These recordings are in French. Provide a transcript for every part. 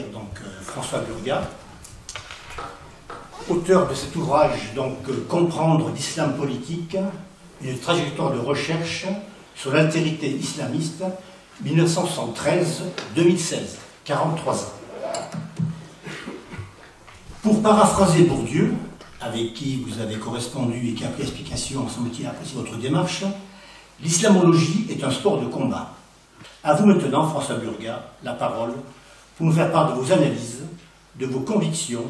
dire François Burgat, auteur de cet ouvrage Comprendre l'islam politique, une trajectoire de recherche sur l'altérité islamiste 1973-2016, 43 ans. Pour paraphraser Bourdieu, avec qui vous avez correspondu et qui a pris explication, semble-t-il, apprécie votre démarche, l'islamologie est un sport de combat. À vous maintenant, François Burgat, la parole pour nous faire part de vos analyses, de vos convictions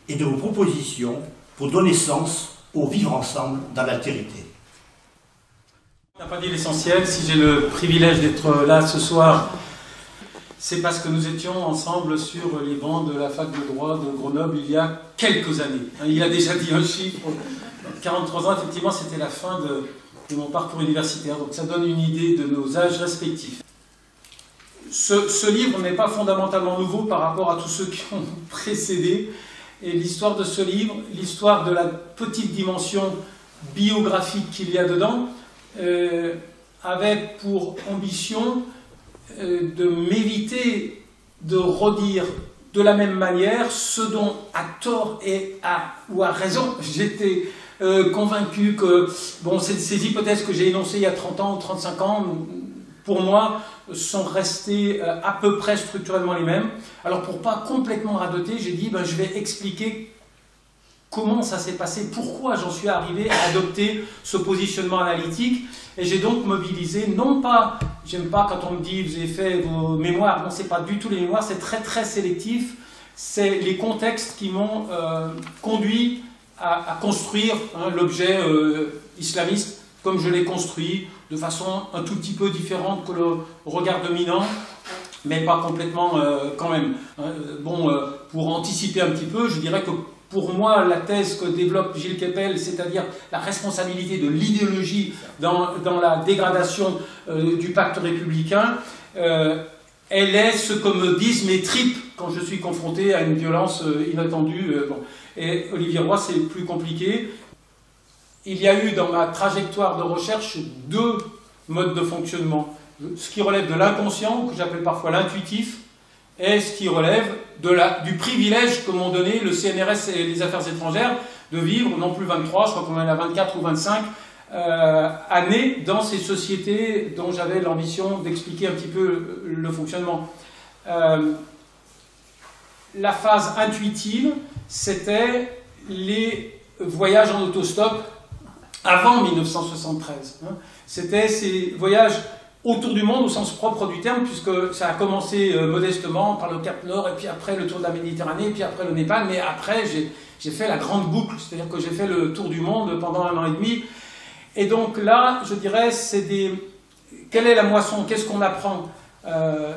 et de vos propositions pour donner sens au vivre ensemble dans l'altérité. On n'a pas dit l'essentiel. Si j'ai le privilège d'être là ce soir, c'est parce que nous étions ensemble sur les bancs de la fac de droit de Grenoble il y a quelques années. Il a déjà dit un chiffre. 43 ans, effectivement, c'était la fin de mon parcours universitaire. Donc ça donne une idée de nos âges respectifs. Ce livre n'est pas fondamentalement nouveau par rapport à tous ceux qui ont précédé. Et l'histoire de ce livre, l'histoire de la petite dimension biographique qu'il y a dedans, avait pour ambition de m'éviter de redire de la même manière ce dont, à tort ou à raison, j'étais convaincu que ces hypothèses que j'ai énoncées il y a 30 ans ou 35 ans, pour moi, sont restées à peu près structurellement les mêmes. Alors pour pas complètement radoter, j'ai dit je vais expliquer comment ça s'est passé, pourquoi j'en suis arrivé à adopter ce positionnement analytique. Et j'ai donc mobilisé, non pas, j'aime pas quand on me dit vous avez fait vos mémoires, non c'est pas du tout les mémoires, c'est très très sélectif, c'est les contextes qui m'ont conduit à construire l'objet islamiste comme je l'ai construit, de façon un tout petit peu différente que le regard dominant, mais pas complètement quand même. Pour anticiper un petit peu, je dirais que pour moi, la thèse que développe Gilles Kepel, c'est-à-dire la responsabilité de l'idéologie dans la dégradation du pacte républicain, elle est ce que me disent mes tripes quand je suis confronté à une violence inattendue. Et Olivier Roy, c'est plus compliqué. Il y a eu dans ma trajectoire de recherche deux modes de fonctionnement. Ce qui relève de l'inconscient, que j'appelle parfois l'intuitif, et ce qui relève du privilège que m'ont donné le CNRS et les affaires étrangères de vivre, non plus 23, je crois qu'on en a 24 ou 25 années dans ces sociétés dont j'avais l'ambition d'expliquer un petit peu le fonctionnement. La phase intuitive, c'était les voyages en autostop avant 1973. C'était ces voyages autour du monde au sens propre du terme, puisque ça a commencé modestement par le Cap Nord, et puis après le tour de la Méditerranée, et puis après le Népal, mais après j'ai fait la grande boucle, c'est-à-dire que j'ai fait le tour du monde pendant 1 an et demi. Et donc là, je dirais, quelle est la moisson, qu'est-ce qu'on apprend?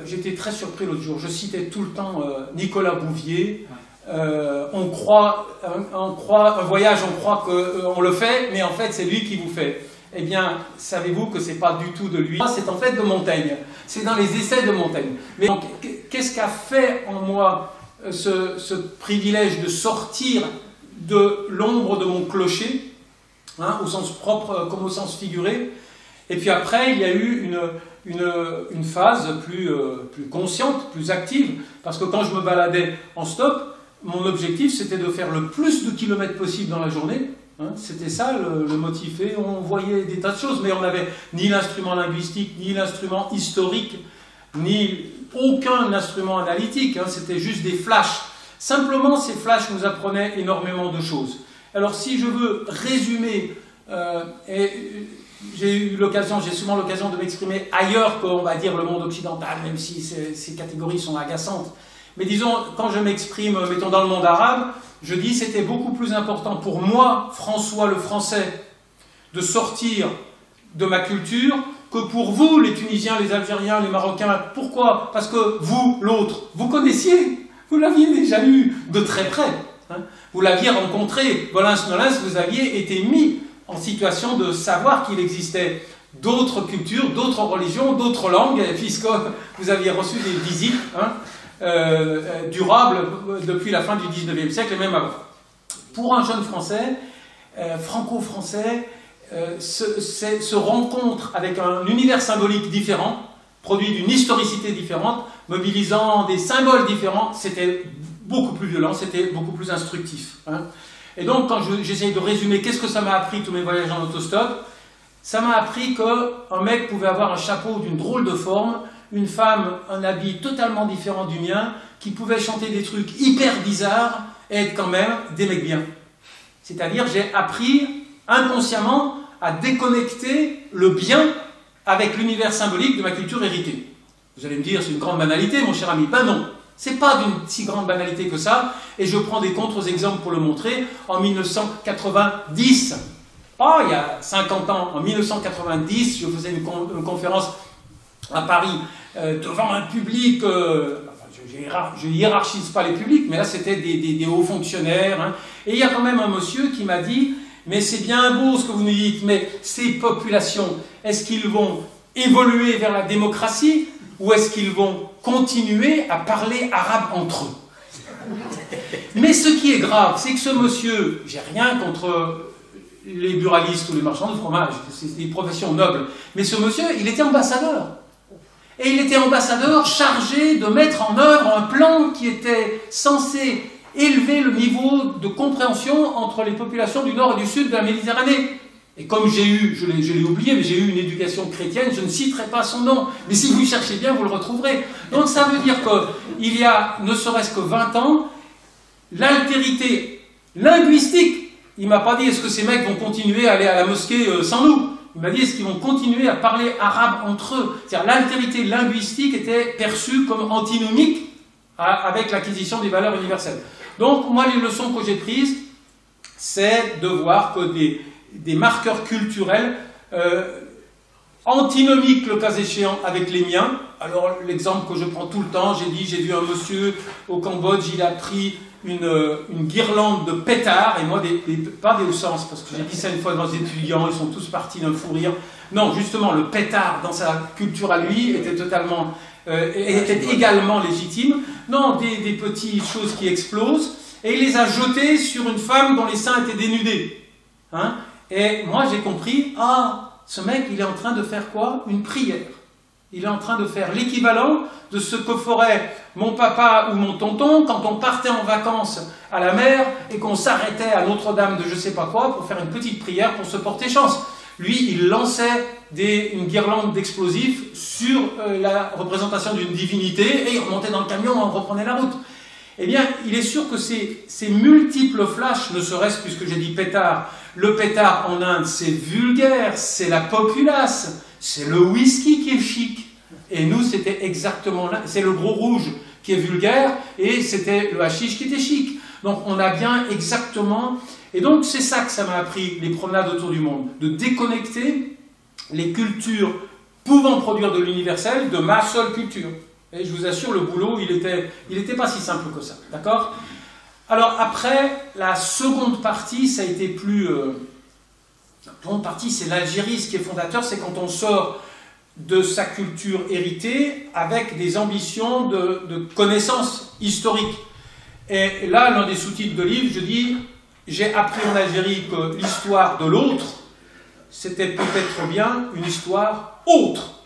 J'étais très surpris l'autre jour, je citais tout le temps Nicolas Bouvier. On croit un voyage, on croit qu'on le fait, mais en fait c'est lui qui vous fait. Eh bien, savez-vous que c'est pas du tout de lui, c'est en fait de Montaigne. C'est dans les essais de Montaigne. Mais donc, qu'est-ce qu'a fait en moi ce privilège de sortir de l'ombre de mon clocher, au sens propre comme au sens figuré? Et puis après, il y a eu une phase plus consciente, plus active, parce que quand je me baladais en stop, mon objectif c'était de faire le plus de kilomètres possible dans la journée. C'était ça le motif, et on voyait des tas de choses, mais on n'avait ni l'instrument linguistique, ni l'instrument historique, ni aucun instrument analytique, c'était juste des flashs. Simplement, ces flashs nous apprenaient énormément de choses. Alors si je veux résumer, et j'ai souvent l'occasion de m'exprimer ailleurs qu'on va dire le monde occidental, même si ces catégories sont agaçantes, mais disons, quand je m'exprime, mettons dans le monde arabe, je dis c'était beaucoup plus important pour moi, François le Français, de sortir de ma culture que pour vous, les Tunisiens, les Algériens, les Marocains. Pourquoi? Parce que vous, l'autre, vous connaissiez, vous l'aviez déjà eu de très près. Vous l'aviez rencontré, Volens-Nolens, vous aviez été mis en situation de savoir qu'il existait d'autres cultures, d'autres religions, d'autres langues, puisque vous aviez reçu des visites durables depuis la fin du 19e siècle et même avant. Pour un jeune Français, franco-français, se rencontre avec un univers symbolique différent, produit d'une historicité différente, mobilisant des symboles différents, c'était beaucoup plus violent, c'était beaucoup plus instructif. Hein. Et donc, quand j'essaye de résumer qu'est-ce que ça m'a appris, tous mes voyages en autostop, ça m'a appris qu'un mec pouvait avoir un chapeau d'une drôle de forme, une femme, un habit totalement différent du mien, qui pouvait chanter des trucs hyper bizarres et être quand même des mecs bien. C'est-à-dire, j'ai appris inconsciemment à déconnecter le bien avec l'univers symbolique de ma culture héritée. Vous allez me dire, c'est une grande banalité, mon cher ami. Ben non, c'est pas d'une si grande banalité que ça, et je prends des contre-exemples pour le montrer. En 1990, il y a 50 ans, en 1990, je faisais une conférence à Paris devant un public, je hiérarchise pas les publics, mais là c'était des hauts fonctionnaires, hein, et il y a quand même un monsieur qui m'a dit, mais c'est bien beau ce que vous nous dites, mais ces populations, est-ce qu'ils vont évoluer vers la démocratie, ou est-ce qu'ils vont continuer à parler arabe entre eux? Mais ce qui est grave, c'est que ce monsieur, j'ai rien contre les buralistes ou les marchands de fromage, c'est des professions nobles, mais ce monsieur, il était ambassadeur. Et il était ambassadeur chargé de mettre en œuvre un plan qui était censé élever le niveau de compréhension entre les populations du nord et du sud de la Méditerranée. Et comme j'ai eu, je l'ai oublié, mais j'ai eu une éducation chrétienne, je ne citerai pas son nom, mais si vous cherchez bien, vous le retrouverez. Donc ça veut dire qu'il y a, ne serait-ce que 20 ans, l'altérité linguistique. Il ne m'a pas dit est-ce que ces mecs vont continuer à aller à la mosquée sans nous. Il m'a dit est-ce qu'ils vont continuer à parler arabe entre eux. C'est-à-dire l'altérité linguistique était perçue comme antinomique avec l'acquisition des valeurs universelles. Donc moi les leçons que j'ai prises, c'est de voir que des marqueurs culturels antinomiques le cas échéant avec les miens. Alors l'exemple que je prends tout le temps, j'ai vu un monsieur au Cambodge, il a pris une guirlande de pétards, et moi, pas des sens, parce que j'ai dit ça une fois dans les étudiants, ils sont tous partis d'un fou rire. Non, justement, le pétard, dans sa culture à lui, était totalement, était également légitime. Non, des petites choses qui explosent, et il les a jetées sur une femme dont les seins étaient dénudés. Hein? Et moi, j'ai compris, ce mec, il est en train de faire quoi? Une prière. Il est en train de faire l'équivalent de ce que ferait mon papa ou mon tonton quand on partait en vacances à la mer et qu'on s'arrêtait à Notre-Dame de je sais pas quoi pour faire une petite prière pour se porter chance. Lui, il lançait une guirlande d'explosifs sur la représentation d'une divinité et il remontait dans le camion et on reprenait la route. Eh bien, il est sûr que ces multiples flashs, ne serait-ce puisque j'ai dit pétard, le pétard en Inde c'est vulgaire, c'est la populace, c'est le whisky qui est chic. Et nous, c'était exactement là. C'est le gros rouge qui est vulgaire et c'était le hashish qui était chic. Donc, on a bien exactement... Et donc, c'est ça que ça m'a appris, les promenades autour du monde. De déconnecter les cultures pouvant produire de l'universel de ma seule culture. Et je vous assure, le boulot, il était pas si simple que ça. D'accord? Alors, après, la seconde partie, ça a été plus... La seconde partie, c'est l'Algérie. Ce qui est fondateur, c'est quand on sort de sa culture héritée avec des ambitions de connaissances historiques. Et là, l'un des sous-titres de livre, je dis, j'ai appris en Algérie que l'histoire de l'autre, c'était peut-être bien une histoire autre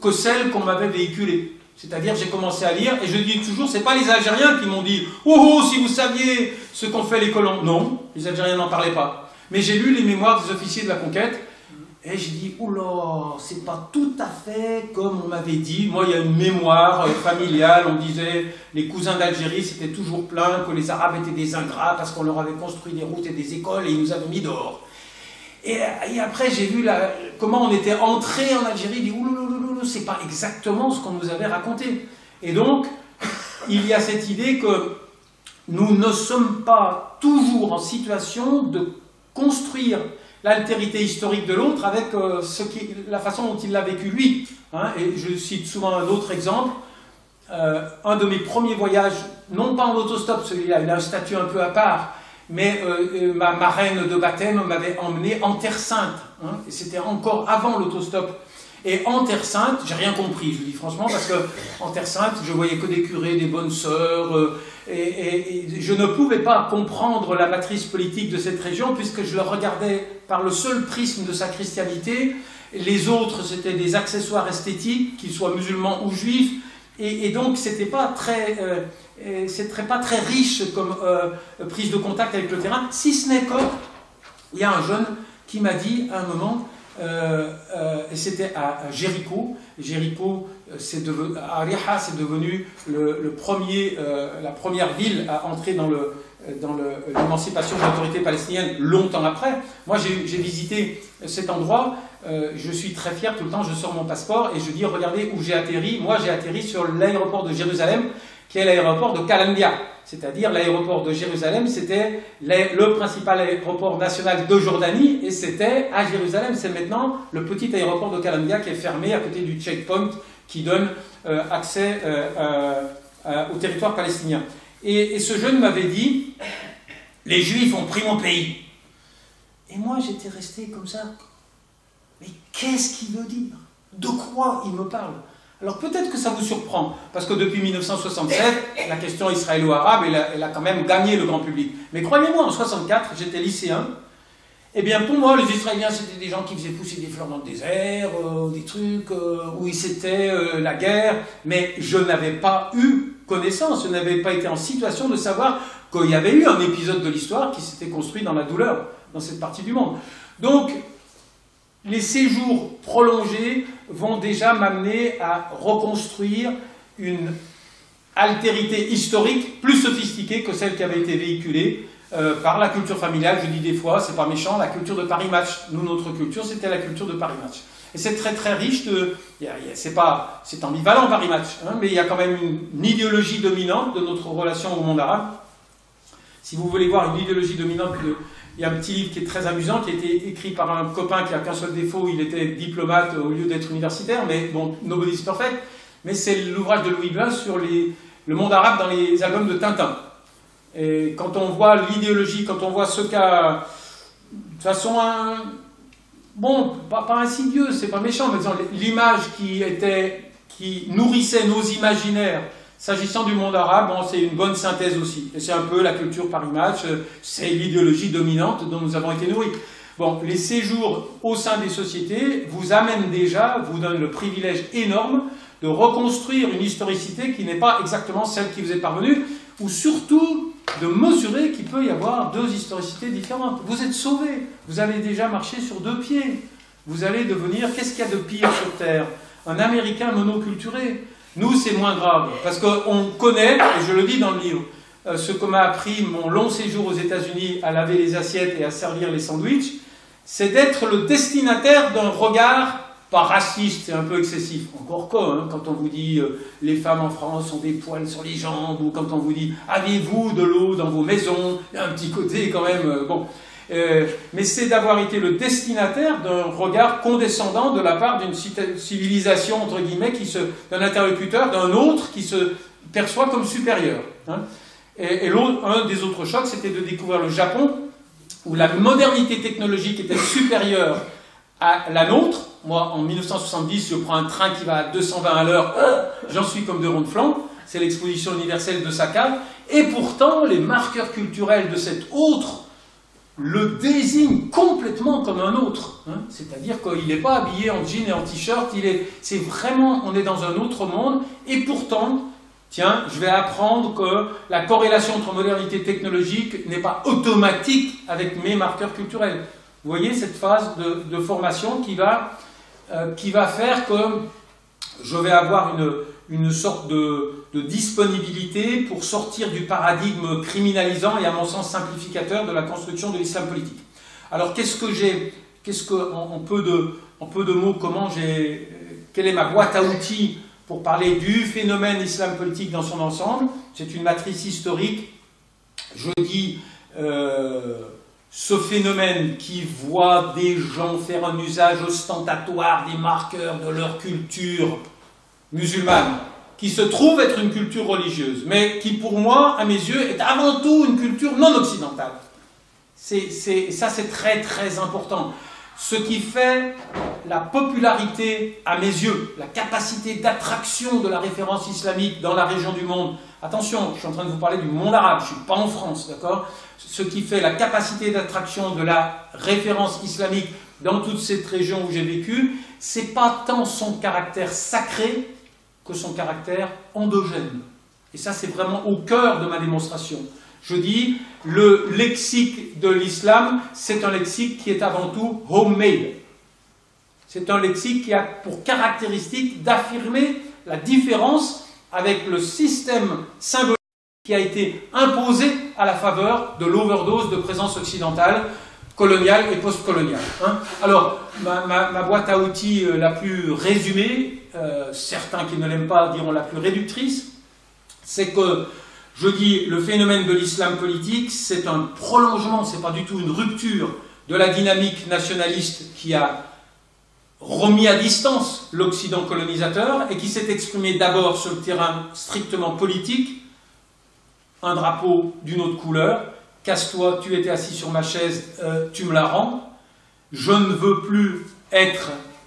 que celle qu'on m'avait véhiculée. C'est-à-dire, j'ai commencé à lire, et je dis toujours, c'est pas les Algériens qui m'ont dit « Oh, si vous saviez ce qu'ont fait les colons !» Non, les Algériens n'en parlaient pas. Mais j'ai lu les mémoires des officiers de la conquête, et j'ai dit, oula, c'est pas tout à fait comme on m'avait dit. Moi, il y a une mémoire familiale, on disait, les cousins d'Algérie, c'était toujours plein, que les Arabes étaient des ingrats parce qu'on leur avait construit des routes et des écoles et ils nous avaient mis dehors. Et après, j'ai vu comment on était entré en Algérie, j'ai dit, oulou, c'est pas exactement ce qu'on nous avait raconté. Et donc, il y a cette idée que nous ne sommes pas toujours en situation de construire l'altérité historique de l'autre avec la façon dont il l'a vécu lui. Hein, et je cite souvent un autre exemple. Un de mes premiers voyages, non pas en autostop, celui-là, il a un statut un peu à part, mais ma marraine de baptême m'avait emmené en Terre Sainte. Hein, et c'était encore avant l'autostop. Et en Terre Sainte, j'ai rien compris, je vous dis franchement, parce que en Terre Sainte, je voyais que des curés, des bonnes sœurs, et je ne pouvais pas comprendre la matrice politique de cette région, puisque je le regardais par le seul prisme de sa christianité. Les autres, c'était des accessoires esthétiques, qu'ils soient musulmans ou juifs, Et donc, c'était pas très riche comme prise de contact avec le terrain, si ce n'est qu'il y a un jeune qui m'a dit à un moment, et c'était à Jéricho. Jéricho, Ariha, c'est devenu la première ville à entrer dans l'émancipation de l'autorité palestinienne longtemps après. Moi, j'ai visité cet endroit. Je suis très fier, tout le temps, je sors mon passeport et je dis, regardez où j'ai atterri. Moi, j'ai atterri sur l'aéroport de Jérusalem, qui est l'aéroport de Calandia. C'est-à-dire l'aéroport de Jérusalem, c'était le principal aéroport national de Jordanie, et c'était à Jérusalem. C'est maintenant le petit aéroport de Calandia qui est fermé à côté du checkpoint qui donne accès au territoire palestinien. Et ce jeune m'avait dit, les Juifs ont pris mon pays. Et moi, j'étais resté comme ça. Mais qu'est-ce qu'il veut dire? De quoi il me parle? Alors peut-être que ça vous surprend, parce que depuis 1967, la question israélo-arabe, elle a quand même gagné le grand public. Mais croyez-moi, en 64, j'étais lycéen, eh bien pour moi, les Israéliens, c'était des gens qui faisaient pousser des fleurs dans le désert, des trucs où c'était la guerre, mais je n'avais pas eu connaissance, je n'avais pas été en situation de savoir qu'il y avait eu un épisode de l'histoire qui s'était construit dans la douleur, dans cette partie du monde. Donc, les séjours prolongés vont déjà m'amener à reconstruire une altérité historique plus sophistiquée que celle qui avait été véhiculée par la culture familiale. Je dis des fois, c'est pas méchant, la culture de Paris Match. Nous, notre culture, c'était la culture de Paris Match. Et c'est très très riche de... C'est ambivalent Paris Match, hein, mais il y a quand même une idéologie dominante de notre relation au monde arabe. Si vous voulez voir une idéologie dominante, il y a un petit livre qui est très amusant, qui a été écrit par un copain qui n'a qu'un seul défaut, il était diplomate au lieu d'être universitaire, mais bon, nobody's perfect. Mais c'est l'ouvrage de Louis Blanc sur le monde arabe dans les albums de Tintin. Et quand on voit l'idéologie, quand on voit ce qu'a, de façon, bon, pas insidieuse, c'est pas méchant, mais disons, l'image qui nourrissait nos imaginaires, s'agissant du monde arabe, bon, c'est une bonne synthèse aussi. Et c'est un peu la culture Paris Match, c'est l'idéologie dominante dont nous avons été nourris. Bon, les séjours au sein des sociétés vous amènent déjà, vous donnent le privilège énorme de reconstruire une historicité qui n'est pas exactement celle qui vous est parvenue, ou surtout de mesurer qu'il peut y avoir deux historicités différentes. Vous êtes sauvés, vous allez déjà marcher sur deux pieds. Vous allez devenir, qu'est-ce qu'il y a de pire sur Terre? Un Américain monoculturé. Nous, c'est moins grave, parce qu'on connaît, et je le dis dans le livre, ce que m'a appris mon long séjour aux États-Unis à laver les assiettes et à servir les sandwichs, c'est d'être le destinataire d'un regard, pas raciste, c'est un peu excessif, encore quoi, hein, quand on vous dit les femmes en France ont des poils sur les jambes, ou quand on vous dit avez-vous de l'eau dans vos maisons, il y a un petit côté quand même, bon. Mais c'est d'avoir été le destinataire d'un regard condescendant de la part d'une civilisation, entre guillemets, d'un interlocuteur, d'un autre qui se perçoit comme supérieur. Hein. Et un des autres chocs, c'était de découvrir le Japon, où la modernité technologique était supérieure à la nôtre. Moi, en 1970, je prends un train qui va à 220 à l'heure, j'en suis comme de rond de flanc, c'est l'exposition universelle de Saka, et pourtant, les marqueurs culturels de cet autre le désigne complètement comme un autre. Hein. C'est-à-dire qu'il n'est pas habillé en jean et en t-shirt, c'est vraiment, on est dans un autre monde, et pourtant, tiens, je vais apprendre que la corrélation entre modernité technologique n'est pas automatique avec mes marqueurs culturels. Vous voyez cette phase de formation qui va faire que je vais avoir une sorte de disponibilité pour sortir du paradigme criminalisant et à mon sens simplificateur de la construction de l'islam politique. Alors en peu de mots, quelle est ma boîte à outils pour parler du phénomène islam politique dans son ensemble? C'est une matrice historique. Je dis ce phénomène qui voit des gens faire un usage ostentatoire des marqueurs de leur culture musulmane, qui se trouve être une culture religieuse, mais qui pour moi, à mes yeux, est avant tout une culture non occidentale. Ça c'est très très important. Ce qui fait la popularité, à mes yeux, la capacité d'attraction de la référence islamique dans la région du monde. Attention, je suis en train de vous parler du monde arabe, je ne suis pas en France, d'accord? Ce qui fait la capacité d'attraction de la référence islamique dans toute cette région où j'ai vécu, c'est pas tant son caractère sacré que son caractère endogène. Et ça, c'est vraiment au cœur de ma démonstration. Je dis, le lexique de l'islam, c'est un lexique qui est avant tout homemade. C'est un lexique qui a pour caractéristique d'affirmer la différence avec le système symbolique qui a été imposé à la faveur de l'overdose de présence occidentale, coloniale et post-coloniale. Alors, ma boîte à outils la plus résumée, certains qui ne l'aiment pas diront la plus réductrice, c'est que je dis le phénomène de l'islam politique, c'est un prolongement, c'est pas du tout une rupture de la dynamique nationaliste qui a remis à distance l'Occident colonisateur et qui s'est exprimé d'abord sur le terrain strictement politique, un drapeau d'une autre couleur, casse-toi, tu étais assis sur ma chaise, tu me la rends, je ne veux plus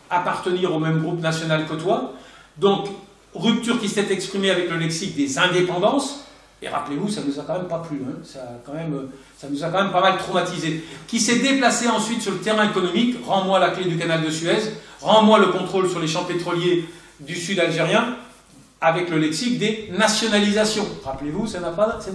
appartenir au même groupe national que toi, donc rupture qui s'est exprimée avec le lexique des indépendances, et rappelez-vous, ça ne nous a quand même pas plu, hein, ça nous a quand même pas mal traumatisé, qui s'est déplacé ensuite sur le terrain économique, rends-moi la clé du canal de Suez, rends-moi le contrôle sur les champs pétroliers du sud algérien, avec le lexique des nationalisations. Rappelez-vous, ça ne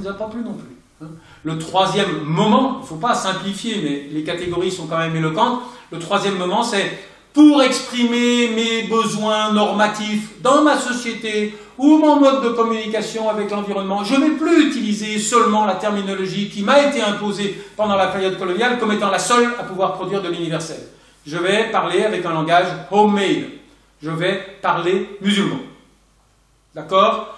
nous a pas plu non plus. Hein. Le troisième moment, il ne faut pas simplifier, mais les catégories sont quand même éloquentes, le troisième moment c'est pour exprimer mes besoins normatifs dans ma société ou mon mode de communication avec l'environnement, je ne vais plus utiliser seulement la terminologie qui m'a été imposée pendant la période coloniale comme étant la seule à pouvoir produire de l'universel. Je vais parler avec un langage homemade. Je vais parler musulman. D'accord?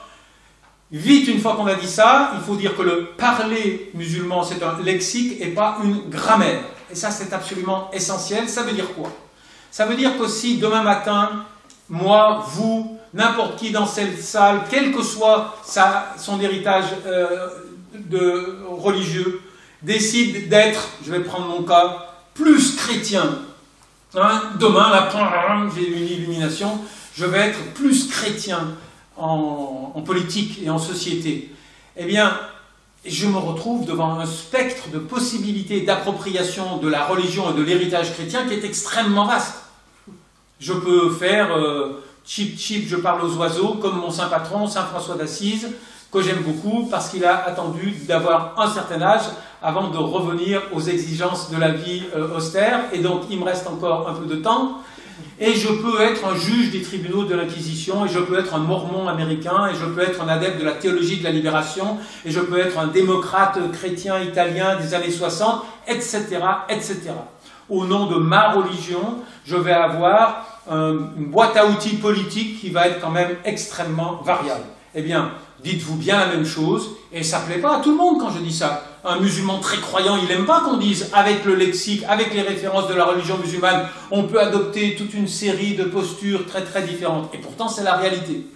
Vite, une fois qu'on a dit ça, il faut dire que le parler musulman, c'est un lexique et pas une grammaire. Et ça, c'est absolument essentiel. Ça veut dire quoi? Ça veut dire que si demain matin, moi, vous, n'importe qui dans cette salle, quel que soit son héritage religieux, décide d'être, je vais prendre mon cas, plus chrétien. Hein, demain, là, j'ai une illumination, je vais être plus chrétien en politique et en société. Eh bien, je me retrouve devant un spectre de possibilités d'appropriation de la religion et de l'héritage chrétien qui est extrêmement vaste. Je peux faire chip chip, je parle aux oiseaux, comme mon saint patron, Saint François d'Assise, que j'aime beaucoup parce qu'il a attendu d'avoir un certain âge avant de revenir aux exigences de la vie austère, et donc il me reste encore un peu de temps. Et je peux être un juge des tribunaux de l'Inquisition, et je peux être un mormon américain, et je peux être un adepte de la théologie de la libération, et je peux être un démocrate chrétien italien des années 60, etc., etc. Au nom de ma religion, je vais avoir une boîte à outils politique qui va être quand même extrêmement variable. Eh bien, dites-vous bien la même chose, et ça ne plaît pas à tout le monde quand je dis ça. Un musulman très croyant, il n'aime pas qu'on dise, avec le lexique, avec les références de la religion musulmane, on peut adopter toute une série de postures très très différentes. Et pourtant, c'est la réalité.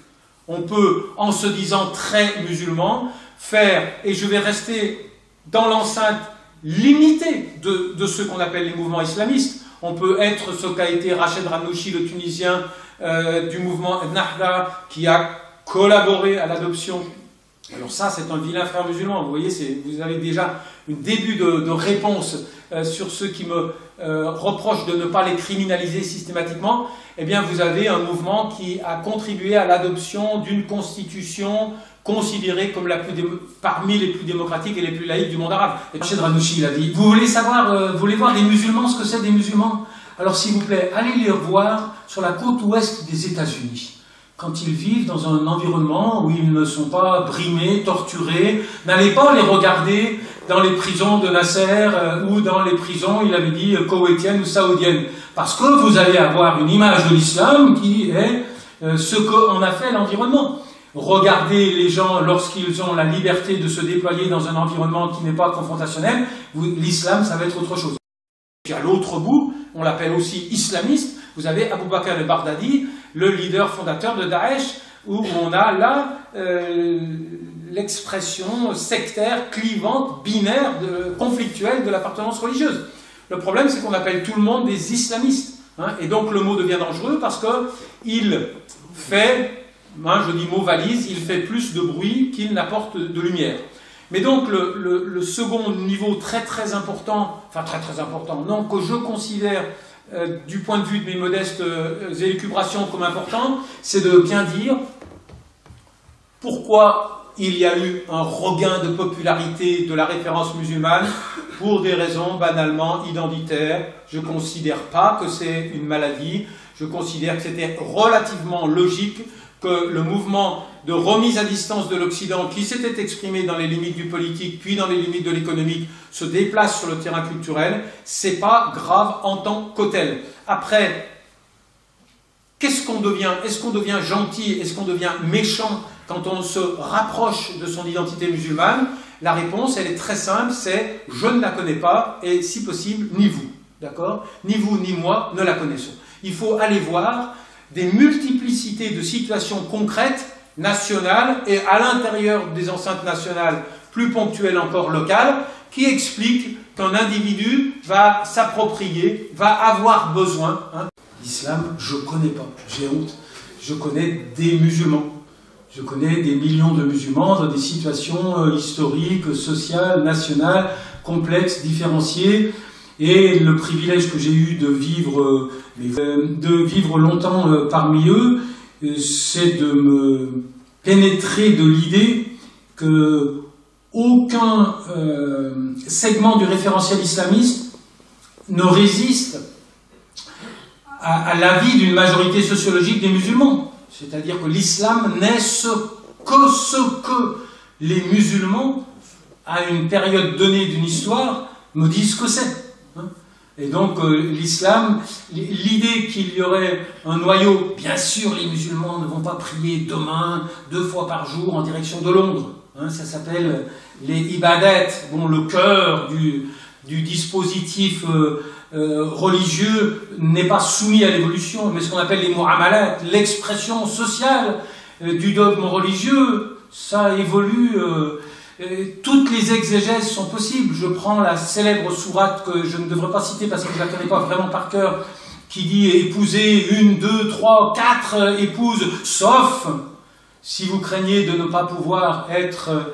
On peut, en se disant très musulman, faire, et je vais rester dans l'enceinte limitée de ce qu'on appelle les mouvements islamistes. On peut être ce qu'a été Rached Ranouchi, le Tunisien du mouvement Nahda, qui a collaboré à l'adoption. Alors ça, c'est un vilain frère musulman. Vous voyez, vous avez déjà un début de réponse sur ceux qui me reprochent de ne pas les criminaliser systématiquement. Eh bien, vous avez un mouvement qui a contribué à l'adoption d'une constitution considérée comme parmi les plus démocratiques et les plus laïques du monde arabe. Et Rached Ranouchi, il a dit, vous voulez voir des musulmans, ce que c'est des musulmans? Alors s'il vous plaît, allez les voir sur la côte ouest des États-Unis. Quand ils vivent dans un environnement où ils ne sont pas brimés, torturés, n'allez pas les regarder dans les prisons de Nasser ou dans les prisons, il avait dit, koweïtiennes ou saoudiennes. Parce que vous allez avoir une image de l'islam qui est ce qu'en a fait l'environnement. Regardez les gens lorsqu'ils ont la liberté de se déployer dans un environnement qui n'est pas confrontationnel, l'islam, ça va être autre chose. Et à l'autre bout, on l'appelle aussi islamiste, vous avez Abu Bakr al-Baghdadi, le leader fondateur de Daesh, où on a là l'expression sectaire, clivante, binaire, conflictuelle de l'appartenance religieuse. Le problème, c'est qu'on appelle tout le monde des islamistes. Hein, et donc le mot devient dangereux parce qu'il fait, je dis mot valise, il fait plus de bruit qu'il n'apporte de lumière. Mais donc le second niveau très très important, non, que je considère du point de vue de mes modestes élucubrations comme important, c'est de bien dire Pourquoi il y a eu un regain de popularité de la référence musulmane? Pour des raisons banalement identitaires. Je ne considère pas que c'est une maladie. Je considère que c'était relativement logique que le mouvement de remise à distance de l'Occident, qui s'était exprimé dans les limites du politique, puis dans les limites de l'économique, se déplace sur le terrain culturel. C'est pas grave en tant que tel. Après, qu'est-ce qu'on devient? Est-ce qu'on devient gentil? Est-ce qu'on devient méchant quand on se rapproche de son identité musulmane? La réponse, elle est très simple, c'est « je ne la connais pas » et si possible, ni vous. D'accord? Ni vous, ni moi ne la connaissons. Il faut aller voir des multiplicités de situations concrètes, nationales, et à l'intérieur des enceintes nationales, plus ponctuelles encore locales, qui expliquent qu'un individu va s'approprier, va avoir besoin. L'islam, je ne connais pas, j'ai honte. Je connais des musulmans. Je connais des millions de musulmans dans des situations historiques, sociales, nationales, complexes, différenciées. Et le privilège que j'ai eu de vivre longtemps parmi eux, c'est de me pénétrer de l'idée que aucun segment du référentiel islamiste ne résiste à l'avis d'une majorité sociologique des musulmans. C'est-à-dire que l'islam n'est ce que les musulmans, à une période donnée d'une histoire, me disent que c'est. Et donc l'islam, l'idée qu'il y aurait un noyau, bien sûr les musulmans ne vont pas prier demain 2 fois par jour en direction de Londres. Ça s'appelle les ibadat, bon, le cœur du dispositif religieux n'est pas soumis à l'évolution, mais ce qu'on appelle les mu'amalat, l'expression sociale du dogme religieux, ça évolue. Toutes les exégèses sont possibles. Je prends la célèbre sourate que je ne devrais pas citer parce que je ne la connais pas vraiment par cœur, qui dit épouser 1, 2, 3, 4 épouses, sauf si vous craignez de ne pas pouvoir être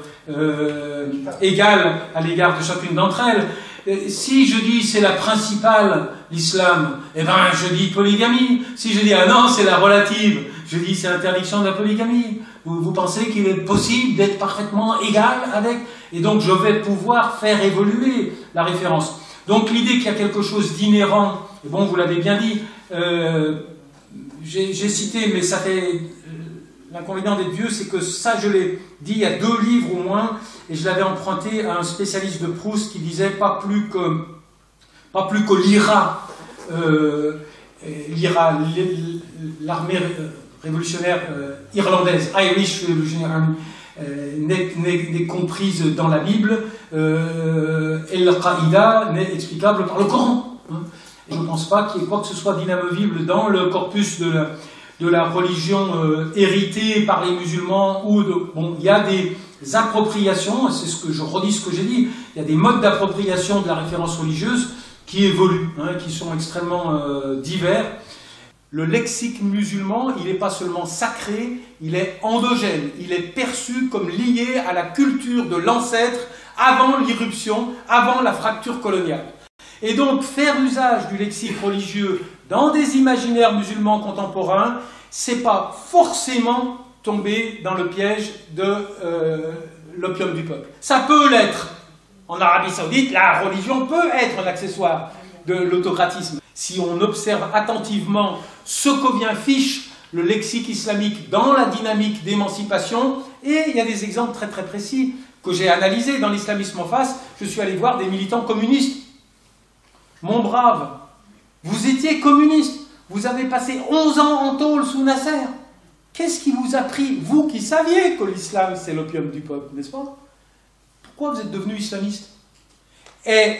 égal à l'égard de chacune d'entre elles. Si je dis c'est la principale, l'islam, eh ben je dis polygamie. Si je dis ah non, c'est la relative, je dis c'est interdiction de la polygamie. Vous pensez qu'il est possible d'être parfaitement égal avec? Et donc je vais pouvoir faire évoluer la référence. Donc l'idée qu'il y a quelque chose d'inhérent, et bon vous l'avez bien dit, j'ai cité, mais ça fait... L'inconvénient des dieux, c'est que ça, je l'ai dit il y a 2 livres au moins, et je l'avais emprunté à un spécialiste de Proust qui disait pas plus que l'IRA, l'armée révolutionnaire irlandaise, Irish Revolutionary Army, n'est comprise dans la Bible, et Al-Qaïda n'est explicable par le Coran. Et je ne pense pas qu'il y ait quoi que ce soit d'inamovible dans le corpus de la religion héritée par les musulmans, bon, il y a des appropriations, c'est ce que je redis ce que j'ai dit, il y a des modes d'appropriation de la référence religieuse qui évoluent, qui sont extrêmement divers. Le lexique musulman, il n'est pas seulement sacré, il est endogène, il est perçu comme lié à la culture de l'ancêtre avant l'irruption, avant la fracture coloniale. Et donc, faire usage du lexique religieux dans des imaginaires musulmans contemporains, c'est pas forcément tomber dans le piège de l'opium du peuple. Ça peut l'être. En Arabie Saoudite, la religion peut être un accessoire de l'autocratisme. Si on observe attentivement ce que vient fiche le lexique islamique dans la dynamique d'émancipation, et il y a des exemples très très précis que j'ai analysés dans l'islamisme en face. Je suis allé voir des militants communistes. Mon brave, vous étiez communiste, vous avez passé 11 ans en tôle sous Nasser. Qu'est-ce qui vous a pris, vous qui saviez que l'islam c'est l'opium du peuple, n'est-ce pas? Pourquoi vous êtes devenu islamiste? Et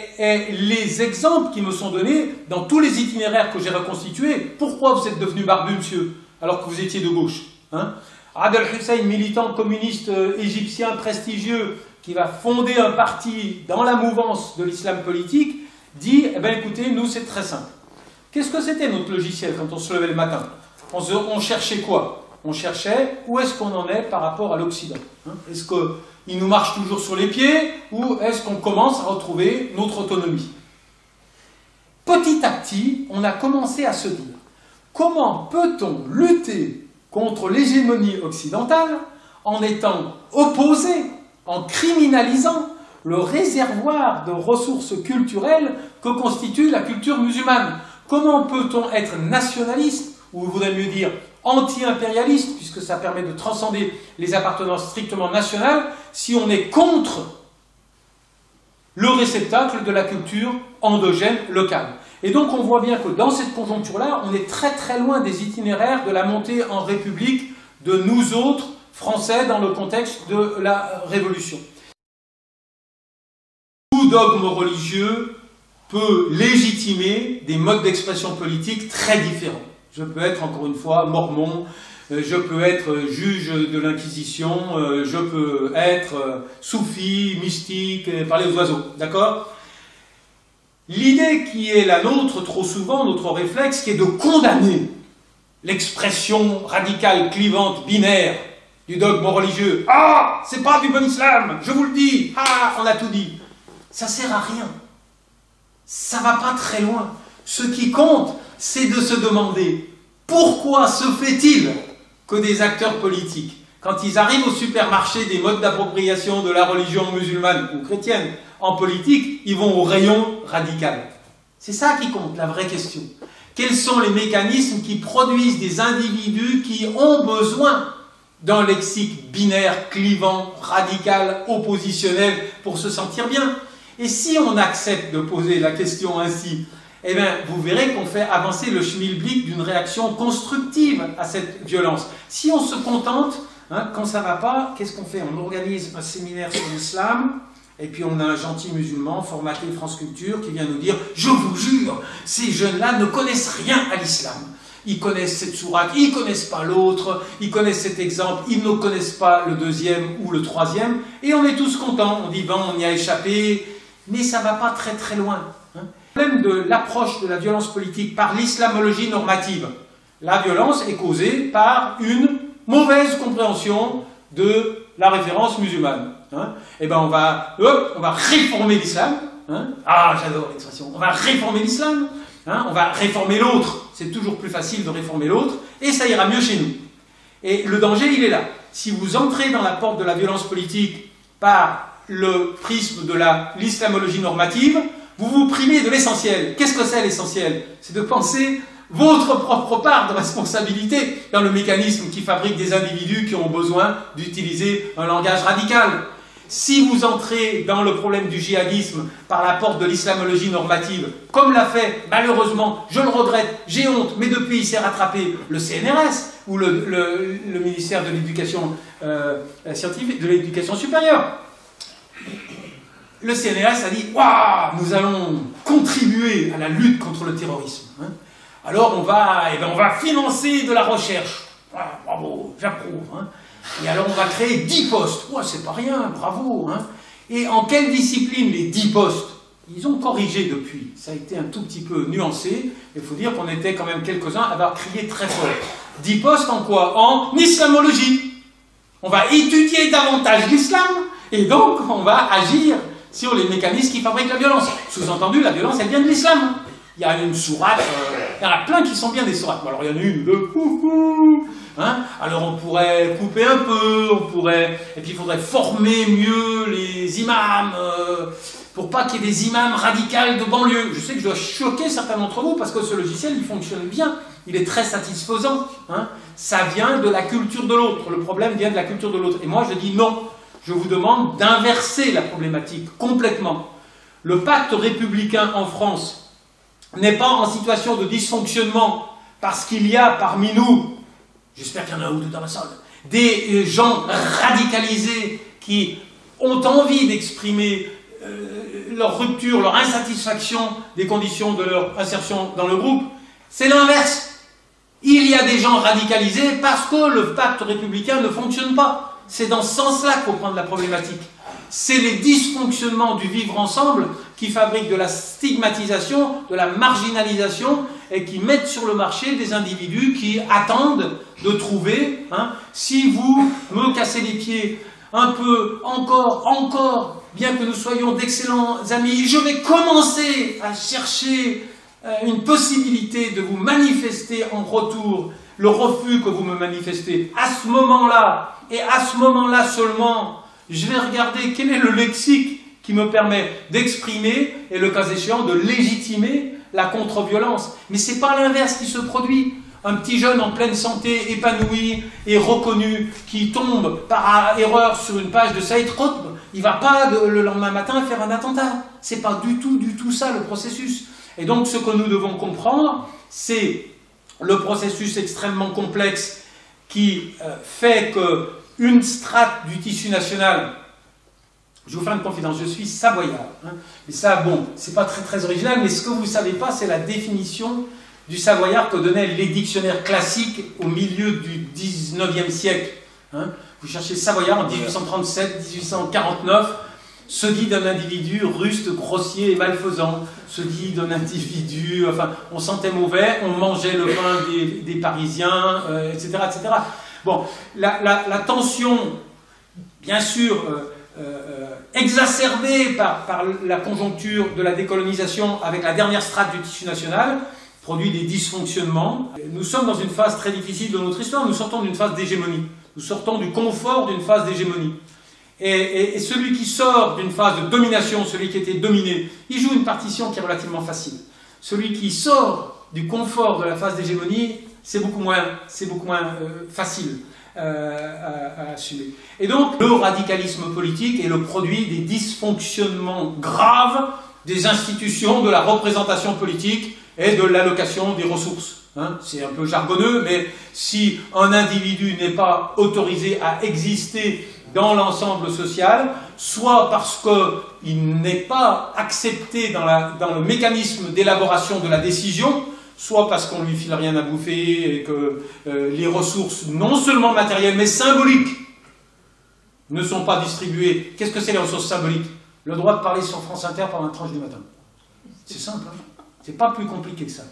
les exemples qui me sont donnés dans tous les itinéraires que j'ai reconstitués, pourquoi vous êtes devenu barbu, monsieur, alors que vous étiez de gauche, Adel Hussein, militant communiste égyptien prestigieux, qui va fonder un parti dans la mouvance de l'islam politique, dit, eh bien écoutez, nous c'est très simple. Qu'est-ce que c'était notre logiciel quand on se levait le matin? On cherchait quoi? On cherchait où est-ce qu'on en est par rapport à l'Occident. Est-ce qu'il nous marche toujours sur les pieds ou est-ce qu'on commence à retrouver notre autonomie? Petit à petit, on a commencé à se dire comment peut-on lutter contre l'hégémonie occidentale en étant opposé, en criminalisant le réservoir de ressources culturelles que constitue la culture musulmane. Comment peut-on être nationaliste, ou il vaudrait mieux dire anti-impérialiste, puisque ça permet de transcender les appartenances strictement nationales, si on est contre le réceptacle de la culture endogène locale. Et donc on voit bien que dans cette conjoncture-là, on est très très loin des itinéraires de la montée en République de nous autres, Français, dans le contexte de la Révolution. Tout dogme religieux peut légitimer des modes d'expression politique très différents. Je peux être, encore une fois, mormon, je peux être juge de l'Inquisition, je peux être soufi, mystique, parler aux oiseaux, d'accord? L'idée qui est la nôtre, trop souvent, notre réflexe, qui est de condamner l'expression radicale, clivante, binaire du dogme religieux. Ah, c'est pas du bon islam, je vous le dis, ah, on a tout dit. Ça sert à rien. Ça va pas très loin. Ce qui compte, c'est de se demander pourquoi se fait-il que des acteurs politiques, quand ils arrivent au supermarché des modes d'appropriation de la religion musulmane ou chrétienne en politique, ils vont au rayon radical. C'est ça qui compte, la vraie question. Quels sont les mécanismes qui produisent des individus qui ont besoin d'un lexique binaire, clivant, radical, oppositionnel pour se sentir bien? Et si on accepte de poser la question ainsi, eh bien, vous verrez qu'on fait avancer le schmilblick d'une réaction constructive à cette violence. Si on se contente, hein, quand ça ne va pas, qu'est-ce qu'on fait? On organise un séminaire sur l'islam, et puis on a un gentil musulman formaté France Culture qui vient nous dire « Je vous jure, ces jeunes-là ne connaissent rien à l'islam. Ils connaissent cette sourate, ils ne connaissent pas l'autre, ils connaissent cet exemple, ils ne connaissent pas le deuxième ou le troisième. » Et on est tous contents, on dit « Bon, on y a échappé, mais ça ne va pas très très loin. » Le problème de l'approche de la violence politique par l'islamologie normative. La violence est causée par une mauvaise compréhension de la référence musulmane. Et ben on va réformer l'islam. Ah, j'adore l'expression. On va réformer l'islam. On va réformer l'autre. C'est toujours plus facile de réformer l'autre. Et ça ira mieux chez nous. Et le danger, il est là. Si vous entrez dans la porte de la violence politique par le prisme de l'islamologie normative, vous vous privez de l'essentiel. Qu'est-ce que c'est l'essentiel? C'est de penser votre propre part de responsabilité dans le mécanisme qui fabrique des individus qui ont besoin d'utiliser un langage radical. Si vous entrez dans le problème du djihadisme par la porte de l'islamologie normative, comme l'a fait, malheureusement, je le regrette, j'ai honte, mais depuis il s'est rattrapé le CNRS ou le ministère de l'Éducation scientifique, de l'Éducation supérieure. Le CNRS a dit « Waouh, nous allons contribuer à la lutte contre le terrorisme. Alors on va financer de la recherche. Voilà, bravo, j'approuve. Et alors on va créer 10 postes. Ouais, c'est pas rien, bravo. Et en quelle discipline les 10 postes? Ils ont corrigé depuis. Ça a été un tout petit peu nuancé. Il faut dire qu'on était quand même quelques-uns à avoir crié très fort. 10 postes en quoi? En islamologie. On va étudier davantage l'islam et donc on va agir sur les mécanismes qui fabriquent la violence. Sous-entendu, la violence, elle vient de l'islam. Il y a une sourate, il y en a plein qui sont bien des sourates. Alors il y en a une de coucou. Alors on pourrait couper un peu, et puis il faudrait former mieux les imams, pour pas qu'il y ait des imams radicaux de banlieue. Je sais que je dois choquer certains d'entre vous, parce que ce logiciel, il fonctionne bien, il est très satisfaisant. Ça vient de la culture de l'autre, le problème vient de la culture de l'autre. Et moi je dis non. Je vous demande d'inverser la problématique complètement. Le pacte républicain en France n'est pas en situation de dysfonctionnement parce qu'il y a parmi nous, j'espère qu'il y en a un ou deux dans la salle, des gens radicalisés qui ont envie d'exprimer leur rupture, leur insatisfaction des conditions de leur insertion dans le groupe. C'est l'inverse. Il y a des gens radicalisés parce que le pacte républicain ne fonctionne pas. C'est dans ce sens-là qu'il faut prendre la problématique. C'est les dysfonctionnements du vivre ensemble qui fabriquent de la stigmatisation, de la marginalisation et qui mettent sur le marché des individus qui attendent de trouver, si vous me cassez les pieds un peu, encore, bien que nous soyons d'excellents amis, je vais commencer à chercher une possibilité de vous manifester en retour le refus que vous me manifestez, à ce moment-là, et à ce moment-là seulement, je vais regarder quel est le lexique qui me permet d'exprimer, et le cas échéant, de légitimer la contre-violence. Mais ce n'est pas l'inverse qui se produit. Un petit jeune en pleine santé, épanoui et reconnu, qui tombe par erreur sur une page de Saïd Qutb, il ne va pas le lendemain matin faire un attentat. Ce n'est pas du tout ça le processus. Et donc ce que nous devons comprendre, c'est le processus extrêmement complexe qui fait qu'une strate du tissu national, je vous fais une confidence, je suis savoyard, hein, et ça, bon, c'est pas très original, mais ce que vous ne savez pas, c'est la définition du savoyard que donnaient les dictionnaires classiques au milieu du 19e siècle. Hein. Vous cherchez savoyard en 1837, 1849, se dit d'un individu ruste, grossier et malfaisant, se dit d'un individu, enfin, on sentait mauvais, on mangeait le pain des Parisiens, etc., etc. Bon, la tension, bien sûr, exacerbée par la conjoncture de la décolonisation avec la dernière strate du tissu national, produit des dysfonctionnements. Nous sommes dans une phase très difficile de notre histoire, nous sortons d'une phase d'hégémonie, nous sortons du confort d'une phase d'hégémonie. Et celui qui sort d'une phase de domination, celui qui était dominé, il joue une partition qui est relativement facile. Celui qui sort du confort de la phase d'hégémonie, c'est beaucoup moins facile à assumer. Et donc, le radicalisme politique est le produit des dysfonctionnements graves des institutions, de la représentation politique et de l'allocation des ressources. Hein, c'est un peu jargonneux, mais si un individu n'est pas autorisé à exister dans l'ensemble social, soit parce qu'il n'est pas accepté dans le mécanisme d'élaboration de la décision, soit parce qu'on ne lui file rien à bouffer et que les ressources, non seulement matérielles, mais symboliques, ne sont pas distribuées. Qu'est-ce que c'est les ressources symboliques? Le droit de parler sur France Inter pendant la tranche du matin. C'est simple, hein, c'est pas plus compliqué que ça.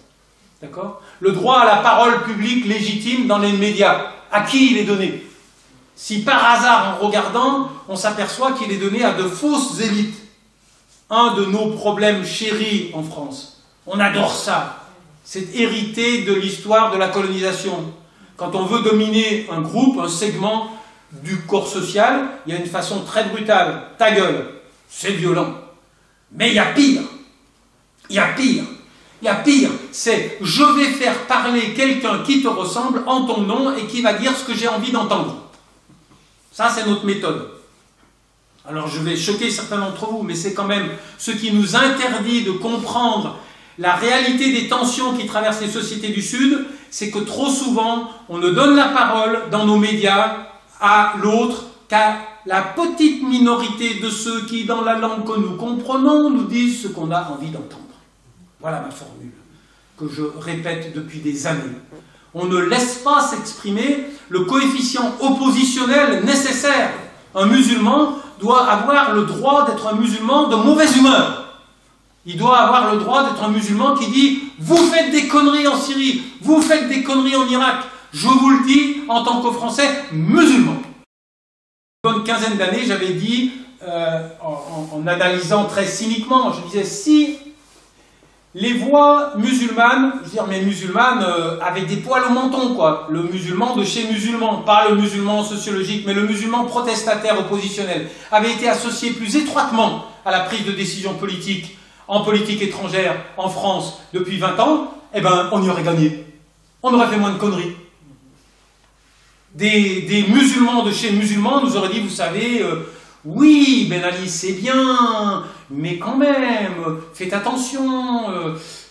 D'accord? Le droit à la parole publique légitime dans les médias, à qui il est donné? Si par hasard, en regardant, on s'aperçoit qu'il est donné à de fausses élites. Un de nos problèmes chéris en France. On adore ça. C'est hérité de l'histoire de la colonisation. Quand on veut dominer un groupe, un segment du corps social, il y a une façon très brutale. Ta gueule, c'est violent. Mais il y a pire. Il y a pire. Il y a pire, c'est je vais faire parler quelqu'un qui te ressemble en ton nom et qui va dire ce que j'ai envie d'entendre. Ça, c'est notre méthode. Alors, je vais choquer certains d'entre vous, mais c'est quand même ce qui nous interdit de comprendre la réalité des tensions qui traversent les sociétés du Sud, c'est que trop souvent, on ne donne la parole dans nos médias à l'autre qu'à la petite minorité de ceux qui, dans la langue que nous comprenons, nous disent ce qu'on a envie d'entendre. Voilà ma formule, que je répète depuis des années. On ne laisse pas s'exprimer le coefficient oppositionnel nécessaire. Un musulman doit avoir le droit d'être un musulman de mauvaise humeur. Il doit avoir le droit d'être un musulman qui dit « Vous faites des conneries en Syrie, vous faites des conneries en Irak. Je vous le dis en tant que Français musulman. » Une bonne quinzaine d'années, j'avais dit, en analysant très cyniquement, je disais « Si les voix musulmanes, je veux dire, mais musulmanes avec des poils au menton, quoi. Le musulman de chez musulman, pas le musulman sociologique, mais le musulman protestataire oppositionnel, avait été associé plus étroitement à la prise de décision politique, en politique étrangère, en France, depuis 20 ans, eh ben, on y aurait gagné. On aurait fait moins de conneries. Des musulmans de chez musulmans nous auraient dit, vous savez, oui, Ben Ali, c'est bien, mais quand même, faites attention,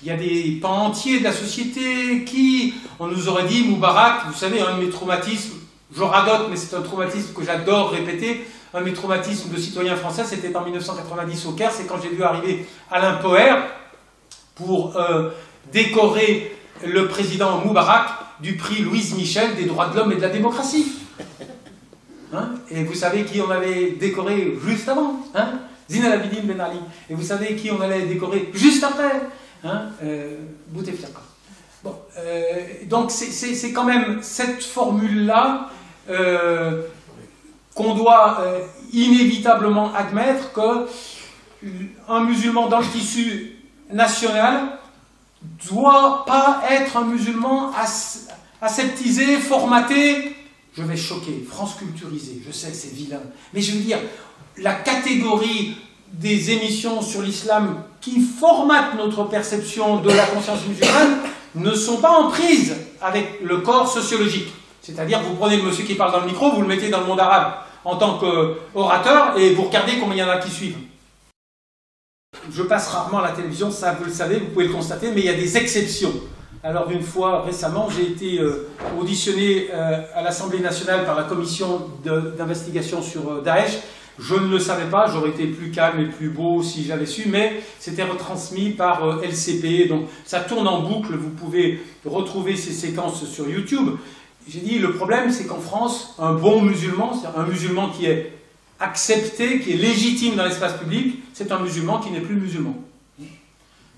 il y a des pans entiers de la société qui, on nous aurait dit, Moubarak, vous savez, un de mes traumatismes, je radote, mais c'est un traumatisme que j'adore répéter, un de mes traumatismes de citoyen français, c'était en 1990 au Caire, c'est quand j'ai vu arriver Alain Poher pour décorer le président Moubarak du prix Louise Michel des droits de l'homme et de la démocratie. Hein? Et vous savez qui on avait décoré juste avant, hein? Zine El Abidine Ben Ali. Et vous savez qui on allait décorer juste après, hein? Bouteflika. Bon, donc c'est quand même cette formule-là qu'on doit inévitablement admettre qu'un musulman dans le tissu national doit pas être un musulman aseptisé, formaté. Je vais choquer, France culturisée, je sais, c'est vilain. Mais je veux dire, la catégorie des émissions sur l'islam qui formatent notre perception de la conscience musulmane ne sont pas en prise avec le corps sociologique. C'est-à-dire, vous prenez le monsieur qui parle dans le micro, vous le mettez dans le monde arabe en tant qu'orateur et vous regardez combien il y en a qui suivent. Je passe rarement à la télévision, ça vous le savez, vous pouvez le constater, mais il y a des exceptions. Alors une fois récemment, j'ai été auditionné à l'Assemblée nationale par la commission d'investigation sur Daesh. Je ne le savais pas, j'aurais été plus calme et plus beau si j'avais su, mais c'était retransmis par LCP, donc ça tourne en boucle, vous pouvez retrouver ces séquences sur YouTube. J'ai dit, le problème c'est qu'en France, un bon musulman, c'est-à-dire un musulman qui est accepté, qui est légitime dans l'espace public, c'est un musulman qui n'est plus musulman.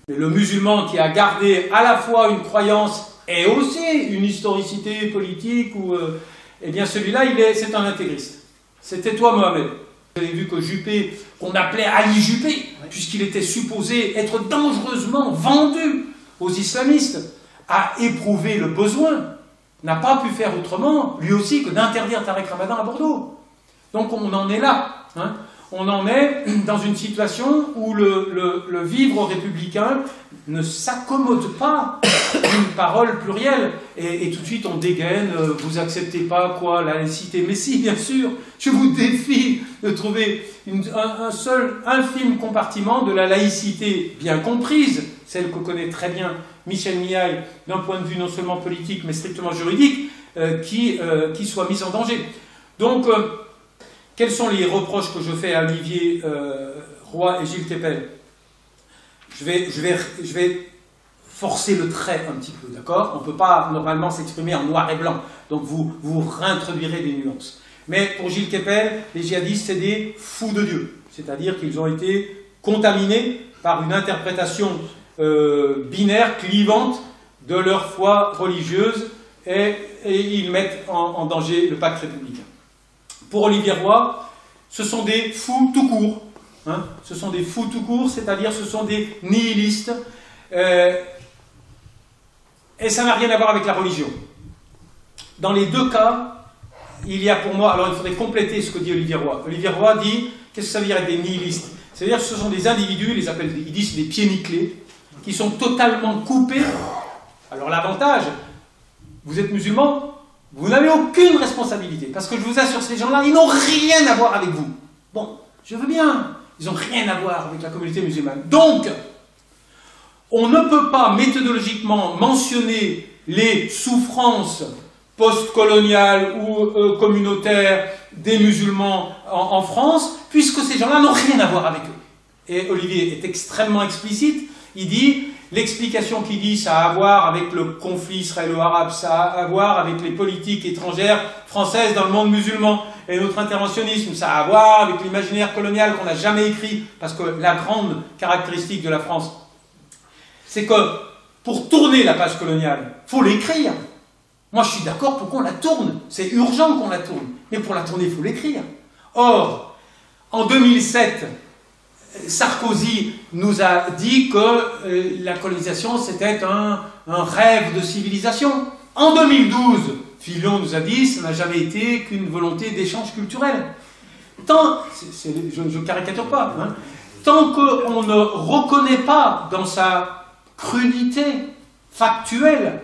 Mais le musulman qui a gardé à la fois une croyance et aussi une historicité politique, eh bien celui-là, c'est un intégriste. C'était toi, Mohamed. Vous avez vu que Juppé, qu'on appelait Ali Juppé, puisqu'il était supposé être dangereusement vendu aux islamistes, a éprouvé le besoin, n'a pas pu faire autrement, lui aussi, que d'interdire Tarek Ramadan à Bordeaux. Donc on en est là. Hein. On en est dans une situation où le vivre républicain ne s'accommode pas d'une parole plurielle. Et tout de suite on dégaine, vous acceptez pas quoi, la laïcité. Mais si, bien sûr, je vous défie de trouver un seul infime compartiment de la laïcité bien comprise, celle que connaît très bien Michel Miaille, d'un point de vue non seulement politique mais strictement juridique, qui soit mise en danger. Donc, quels sont les reproches que je fais à Olivier Roy et Gilles Kepel? Je vais forcer le trait un petit peu, d'accord? On ne peut pas normalement s'exprimer en noir et blanc, donc vous réintroduirez des nuances. Mais pour Gilles Kepel, les djihadistes, c'est des fous de Dieu, c'est-à-dire qu'ils ont été contaminés par une interprétation binaire, clivante de leur foi religieuse, et ils mettent en danger le pacte républicain. Pour Olivier Roy, ce sont des fous tout court. Hein, ce sont des fous tout court, c'est-à-dire ce sont des nihilistes. Et ça n'a rien à voir avec la religion. Dans les deux cas, il y a pour moi... Alors il faudrait compléter ce que dit Olivier Roy. Olivier Roy dit, qu'est-ce que ça veut dire être des nihilistes? C'est-à-dire que ce sont des individus, ils disent des pieds nickelés, qui sont totalement coupés. Alors l'avantage, vous êtes musulman, vous n'avez aucune responsabilité, parce que je vous assure, ces gens-là, ils n'ont rien à voir avec vous. Bon, je veux bien, ils n'ont rien à voir avec la communauté musulmane. Donc, on ne peut pas méthodologiquement mentionner les souffrances post-coloniales ou communautaires des musulmans en France, puisque ces gens-là n'ont rien à voir avec eux. Et Olivier est extrêmement explicite, il dit... L'explication qu'il dit, ça a à voir avec le conflit israélo-arabe, ça a à voir avec les politiques étrangères françaises dans le monde musulman, et notre interventionnisme, ça a à voir avec l'imaginaire colonial qu'on n'a jamais écrit, parce que la grande caractéristique de la France, c'est que pour tourner la page coloniale, il faut l'écrire. Moi, je suis d'accord pour qu'on la tourne, c'est urgent qu'on la tourne, mais pour la tourner, il faut l'écrire. Or, en 2007, Sarkozy nous a dit que la colonisation c'était un rêve de civilisation. En 2012, Fillon nous a dit que ça n'a jamais été qu'une volonté d'échange culturel. Je ne caricature pas, hein, tant qu'on ne reconnaît pas dans sa crudité factuelle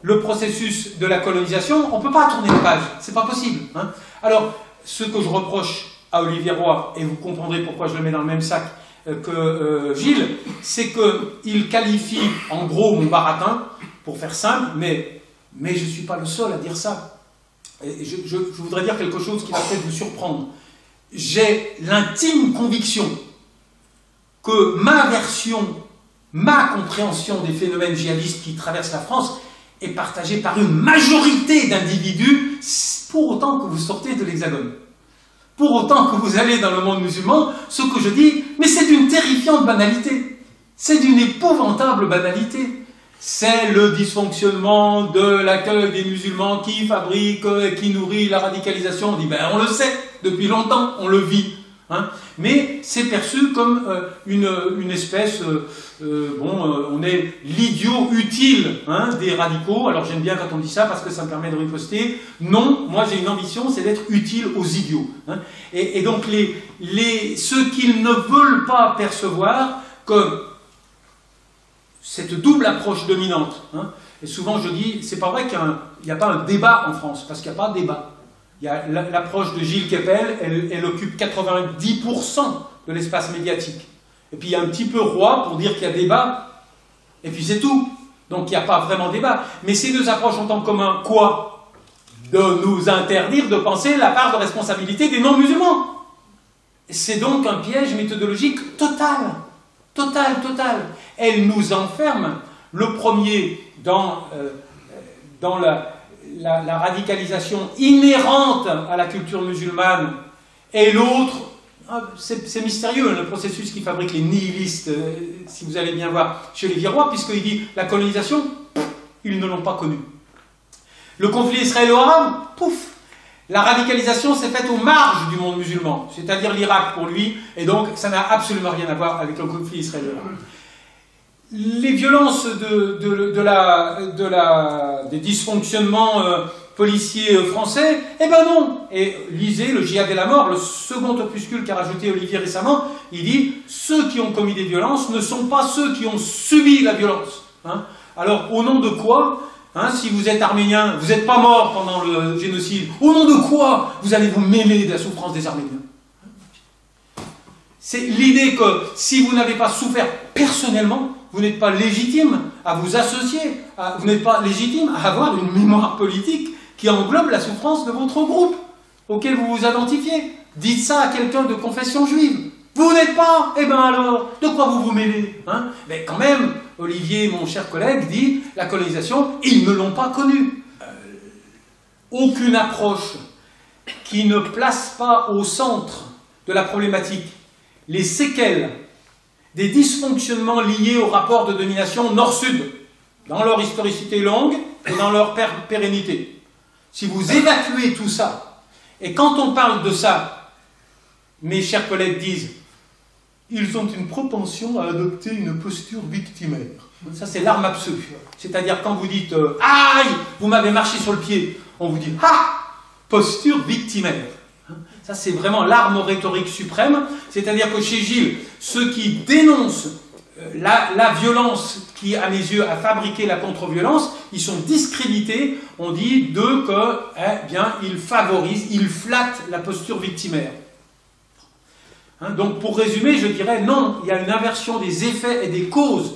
le processus de la colonisation, on ne peut pas tourner les pages, c'est pas possible. Hein. Alors, ce que je reproche à Olivier Roy, et vous comprendrez pourquoi je le mets dans le même sac que Gilles, c'est qu'il qualifie en gros mon baratin, pour faire simple, mais je ne suis pas le seul à dire ça. Et je voudrais dire quelque chose qui va peut-être vous surprendre. J'ai l'intime conviction que ma version, ma compréhension des phénomènes djihadistes qui traversent la France est partagée par une majorité d'individus, pour autant que vous sortez de l'Hexagone. Pour autant que vous allez dans le monde musulman, ce que je dis, mais c'est d'une terrifiante banalité. C'est d'une épouvantable banalité. C'est le dysfonctionnement de l'accueil des musulmans qui fabrique, qui nourrit la radicalisation. On dit, ben on le sait, depuis longtemps, on le vit. Hein, mais c'est perçu comme une espèce, on est l'idiot utile hein, des radicaux. Alors j'aime bien quand on dit ça parce que ça me permet de riposter. Non, moi j'ai une ambition, c'est d'être utile aux idiots. Hein. Et donc ceux qui ne veulent pas percevoir comme cette double approche dominante. Hein, et souvent je dis, c'est pas vrai qu'il n'y a pas un débat en France, parce qu'il n'y a pas de débat. Il y a l'approche de Gilles Kepel, elle occupe 90% de l'espace médiatique. Et puis il y a un petit peu Roy pour dire qu'il y a débat, et puis c'est tout. Donc il n'y a pas vraiment débat. Mais ces deux approches ont en commun quoi? De nous interdire de penser la part de responsabilité des non-musulmans. C'est donc un piège méthodologique total. Total, total. Elle nous enferme, le premier dans la radicalisation inhérente à la culture musulmane, et l'autre, c'est mystérieux, le processus qui fabrique les nihilistes, si vous allez bien voir chez les Virois, puisqu'il dit la colonisation, ils ne l'ont pas connue. Le conflit israélo-arabe, pouf, la radicalisation s'est faite aux marges du monde musulman, c'est-à-dire l'Irak pour lui, et donc ça n'a absolument rien à voir avec le conflit israélo-arabe. Les violences des dysfonctionnements policiers français, eh ben non. Et lisez le Djihad et la mort, le second opuscule qu'a rajouté Olivier récemment, il dit « Ceux qui ont commis des violences ne sont pas ceux qui ont subi la violence. Hein » Alors, au nom de quoi hein, si vous êtes arménien, vous n'êtes pas mort pendant le génocide, au nom de quoi vous allez vous mêler de la souffrance des Arméniens? C'est l'idée que si vous n'avez pas souffert personnellement, vous n'êtes pas légitime à vous associer, vous n'êtes pas légitime à avoir une mémoire politique qui englobe la souffrance de votre groupe, auquel vous vous identifiez. Dites ça à quelqu'un de confession juive. Vous n'êtes pas, eh bien alors, de quoi vous vous mêlez hein? Mais quand même, Olivier, mon cher collègue, dit, la colonisation, ils ne l'ont pas connue. Aucune approche qui ne place pas au centre de la problématique les séquelles des dysfonctionnements liés au rapport de domination nord-sud, dans leur historicité longue et dans leur pérennité. Si vous évacuez tout ça, et quand on parle de ça, mes chers collègues disent, ils ont une propension à adopter une posture victimaire. Ça, c'est l'arme absolue. C'est-à-dire, quand vous dites « Aïe, vous m'avez marché sur le pied », on vous dit « Ah, posture victimaire ». Ça, c'est vraiment l'arme rhétorique suprême. C'est-à-dire que chez Gilles, ceux qui dénoncent la violence qui, à mes yeux, a fabriqué la contre-violence, ils sont discrédités. On dit d'eux que, eh bien, ils favorisent, ils flattent la posture victimaire. Hein, donc, pour résumer, je dirais non, il y a une inversion des effets et des causes.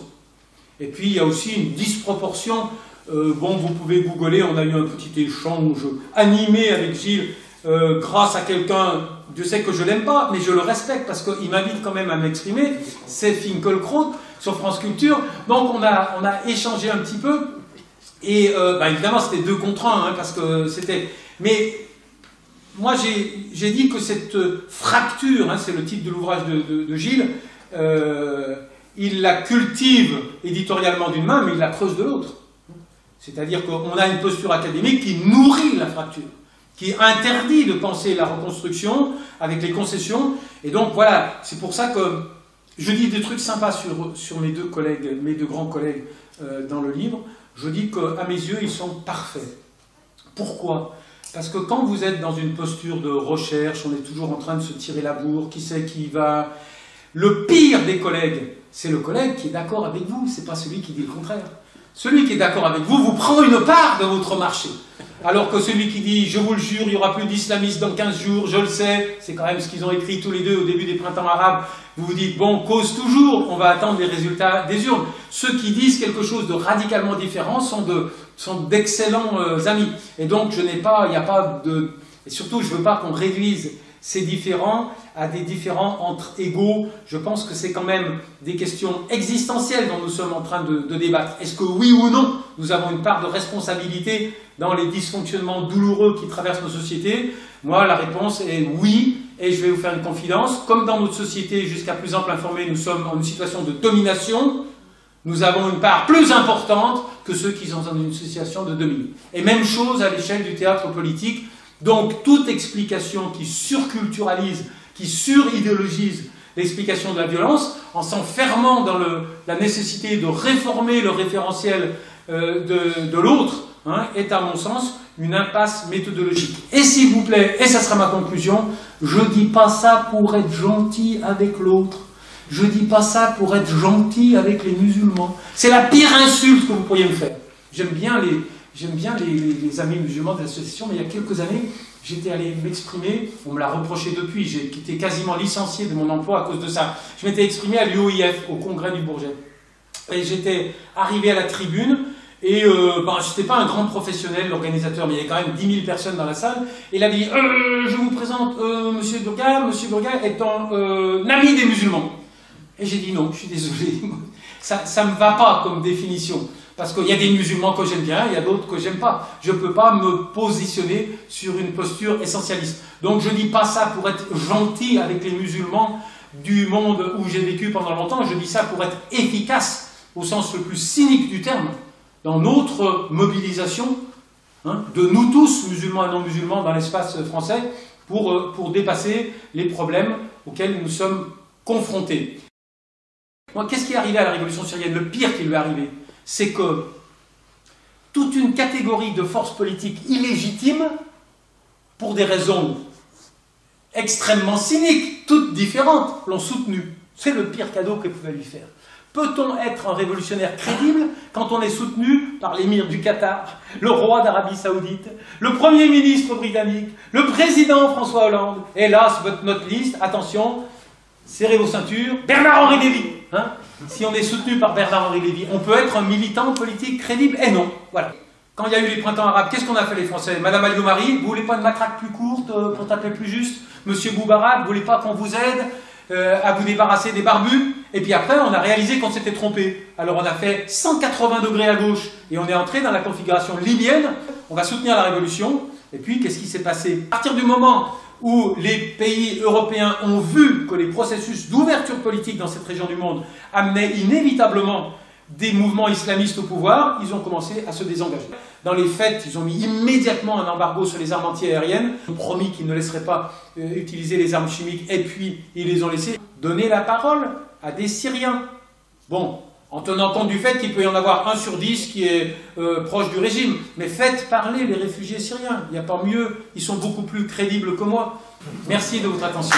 Et puis, il y a aussi une disproportion. Bon, vous pouvez googler, on a eu un petit échange animé avec Gilles, grâce à quelqu'un, Dieu sait que je l'aime pas, mais je le respecte parce qu'il m'invite quand même à m'exprimer, c'est Finkielkraut sur France Culture. Donc on a échangé un petit peu, et évidemment c'était 2 contre 1, hein, parce que c'était... Mais moi j'ai dit que cette fracture, hein, c'est le titre de l'ouvrage de Gilles, il la cultive éditorialement d'une main, mais il la creuse de l'autre. C'est-à-dire qu'on a une posture académique qui nourrit la fracture, qui interdit de penser la reconstruction avec les concessions. Et donc voilà, c'est pour ça que je dis des trucs sympas sur mes 2 collègues, mes 2 grands collègues dans le livre. Je dis qu'à mes yeux, ils sont parfaits. Pourquoi? Parce que quand vous êtes dans une posture de recherche, on est toujours en train de se tirer la bourre, qui sait qui va... Le pire des collègues, c'est le collègue qui est d'accord avec vous, c'est pas celui qui dit le contraire. Celui qui est d'accord avec vous, vous prend une part de votre marché. Alors que celui qui dit, je vous le jure, il n'y aura plus d'islamistes dans 15 jours, je le sais, c'est quand même ce qu'ils ont écrit tous les 2 au début des printemps arabes, vous vous dites, bon, cause toujours, on va attendre les résultats des urnes. Ceux qui disent quelque chose de radicalement différent sont d'excellents amis. Et donc, il n'y a pas de... Et surtout, je ne veux pas qu'on réduise ces différends à des différends entre égaux. Je pense que c'est quand même des questions existentielles dont nous sommes en train de débattre. Est-ce que oui ou non, nous avons une part de responsabilité dans les dysfonctionnements douloureux qui traversent nos sociétés? Moi, la réponse est oui, et je vais vous faire une confidence. Comme dans notre société, jusqu'à plus ample informé, nous sommes en une situation de domination, nous avons une part plus importante que ceux qui sont dans une situation de dominer. Et même chose à l'échelle du théâtre politique. Donc, toute explication qui surculturalise, qui suridéologisent l'explication de la violence en s'enfermant dans la nécessité de réformer le référentiel de l'autre, hein, est à mon sens une impasse méthodologique. Et s'il vous plaît, et ça sera ma conclusion, je dis pas ça pour être gentil avec l'autre. Je dis pas ça pour être gentil avec les musulmans. C'est la pire insulte que vous pourriez me faire. J'aime bien les amis musulmans de l'association, mais il y a quelques années, j'étais allé m'exprimer, on me l'a reproché depuis, j'ai été quasiment licencié de mon emploi à cause de ça. Je m'étais exprimé à l'UOIF, au congrès du Bourget. Et j'étais arrivé à la tribune, et je n'étais pas un grand professionnel, l'organisateur, mais il y avait quand même 10 000 personnes dans la salle. Et il a dit, je vous présente Monsieur Burga est un ami des musulmans. Et j'ai dit non, je suis désolé, ça ne me va pas comme définition. Parce qu'il y a des musulmans que j'aime bien, il y a d'autres que j'aime pas. Je ne peux pas me positionner sur une posture essentialiste. Donc je ne dis pas ça pour être gentil avec les musulmans du monde où j'ai vécu pendant longtemps, je dis ça pour être efficace, au sens le plus cynique du terme, dans notre mobilisation, hein, de nous tous, musulmans et non musulmans, dans l'espace français, pour dépasser les problèmes auxquels nous sommes confrontés. Qu'est-ce qui est arrivé à la révolution syrienne? Le pire qui lui est arrivé, c'est que toute une catégorie de forces politiques illégitimes, pour des raisons extrêmement cyniques, toutes différentes, l'ont soutenu. C'est le pire cadeau qu'elle pouvait lui faire. Peut-on être un révolutionnaire crédible quand on est soutenu par l'émir du Qatar, le roi d'Arabie Saoudite, le Premier ministre britannique, le président François Hollande, et last but not least, attention, serrez vos ceintures, Bernard-Henri Lévy. Hein? Si on est soutenu par Bernard-Henri Lévy, on peut être un militant politique crédible? Eh non, voilà. Quand il y a eu les printemps arabes, qu'est-ce qu'on a fait les Français? Madame Alliot-Marie, vous voulez pas une matraque plus courte pour taper plus juste? Monsieur Boubarak, vous voulez pas qu'on vous aide à vous débarrasser des barbus? Et puis après, on a réalisé qu'on s'était trompé. Alors on a fait 180 degrés à gauche et on est entré dans la configuration libyenne. On va soutenir la révolution. Et puis, qu'est-ce qui s'est passé? À partir du moment où les pays européens ont vu que les processus d'ouverture politique dans cette région du monde amenaient inévitablement des mouvements islamistes au pouvoir, ils ont commencé à se désengager. Dans les faits, ils ont mis immédiatement un embargo sur les armes antiaériennes, ils ont promis qu'ils ne laisseraient pas utiliser les armes chimiques, et puis ils les ont laissés donner la parole à des Syriens. Bon, en tenant compte du fait qu'il peut y en avoir 1 sur 10 qui est proche du régime, mais faites parler les réfugiés syriens, il n'y a pas mieux, ils sont beaucoup plus crédibles que moi. Merci de votre attention.